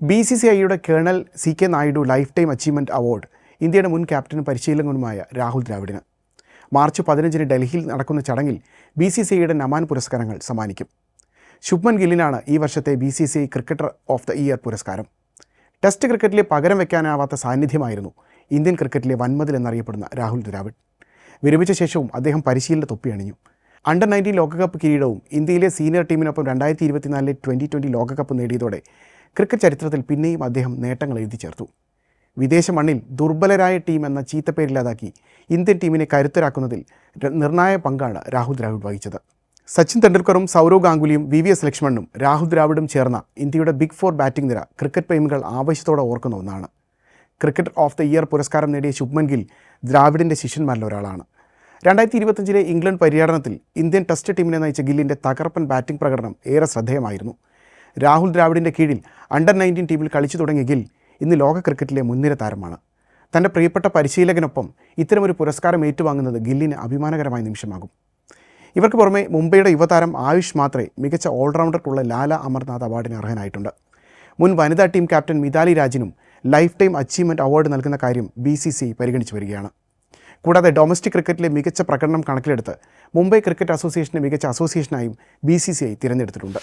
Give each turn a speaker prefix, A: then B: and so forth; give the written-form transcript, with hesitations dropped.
A: BCCIയുടെ colonel CK Naidu lifetime achievement award ഇന്ത്യയുടെ മുൻ ക്യാപ്റ്റനും പരിശീലകനുമായ രാഹുൽ ദ്രാവിഡിന് മാർച്ച് 15 ഡൽഹിയിൽ നടക്കുന്ന ചടങ്ങിൽ BCCIയുടെ നമാൻ പുരസ്കാരങ്ങൾ സമ്മാനിക്കും. ശുഭ്മൻ ഗില്ലിനാണ് ഈ വർഷത്തെ BCCI cricketer of the year പുരസ്കാരം. ടെസ്റ്റ് ക്രിക്കറ്റിലെ പകരം വയ്ക്കാനാവാത്ത സാന്നിധ്യമായിരുന്നു ഇന്ത്യൻ ക്രിക്കറ്റിലെ വൻമതിൽ എന്നറിയപ്പെടുന്ന രാഹുൽ ദ്രാവിഡ്. വിരമിച്ച ശേഷവും അദ്ദേഹം പരിശീലന തൊപ്പി അണിഞ്ഞു. അണ്ടർ 19 ലോകകപ്പ് കിരീടവും ഇന്ത്യയിലെ സീനിയർ ടീമിനൊപ്പം 2024 T20 ലോകകപ്പ് നേടിയതോടെ ക്രിക്കറ്റ് ചരിത്രത്തിൽ പിന്നെയും അദ്ദേഹം നേട്ടങ്ങൾ എഴുതി ചേർത്തു. വിദേശ മണ്ണിൽ ദുർബലരായ ടീം എന്ന ചീത്തപ്പേരില്ലാതാക്കി ഇന്ത്യൻ ടീമിനെ കരുത്തരാക്കുന്നതിൽ നിർണായക പങ്കാണ് രാഹുൽ ദ്രാവിഡ് വഹിച്ചത്. സച്ചിൻ തെണ്ടുൽക്കറും സൗരവ് ഗാംഗുലിയും VVS ലക്ഷ്മണനും രാഹുൽ ദ്രാവിഡും ചേർന്ന ഇന്ത്യയുടെ ബിഗ് 4 ബാറ്റിംഗ് നിര ക്രിക്കറ്റ് പ്രേമികൾ ആവേശത്തോടെ ഓർക്കുന്ന ഒന്നാണ്. ക്രിക്കറ്റർ ഓഫ് ദ ഇയർ പുരസ്കാരം നേടിയ ശുഭ്മൻ ഗിൽ ദ്രാവിഡിൻ്റെ ശിഷ്യന്മാരിൽ ഒരാളാണ്. 2025 ഇംഗ്ലണ്ട് പര്യടനത്തിൽ ഇന്ത്യൻ ടെസ്റ്റ് ടീമിനെ നയിച്ച ഗില്ലിൻ്റെ തകർപ്പൻ ബാറ്റിംഗ് പ്രകടനം ഏറെ ശ്രദ്ധേയമായിരുന്നു. രാഹുൽ ദ്രാവിഡിൻ്റെ കീഴിൽ അണ്ടർ 19 ടീമിൽ കളിച്ചു തുടങ്ങിയ ഗിൽ ഇന്ന് ലോക ക്രിക്കറ്റിലെ മുൻനിര താരമാണ്. തൻ്റെ പ്രിയപ്പെട്ട പരിശീലകനൊപ്പം ഇത്തരമൊരു പുരസ്കാരം ഏറ്റുവാങ്ങുന്നത് ഗില്ലിന് അഭിമാനകരമായ നിമിഷമാകും. ഇവർക്ക് പുറമെ മുംബൈയുടെ യുവതാരം ആയുഷ് മാത്രേ മികച്ച ഓൾറൗണ്ടർക്കുള്ള ലാല അമർനാഥ് അവാർഡിന് അർഹനായിട്ടുണ്ട്. മുൻ വനിതാ ടീം ക്യാപ്റ്റൻ മിതാലി രാജിനും ലൈഫ് ടൈം അച്ചീവ്മെൻറ്റ് അവാർഡ് നൽകുന്ന കാര്യം BCCI പരിഗണിച്ചു വരികയാണ്. കൂടാതെ ഡൊമസ്റ്റിക് ക്രിക്കറ്റിലെ മികച്ച പ്രകടനം കണക്കിലെടുത്ത് മുംബൈ ക്രിക്കറ്റ് അസോസിയേഷനെ മികച്ച അസോസിയേഷനായും BCCI തിരഞ്ഞെടുത്തിട്ടുണ്ട്.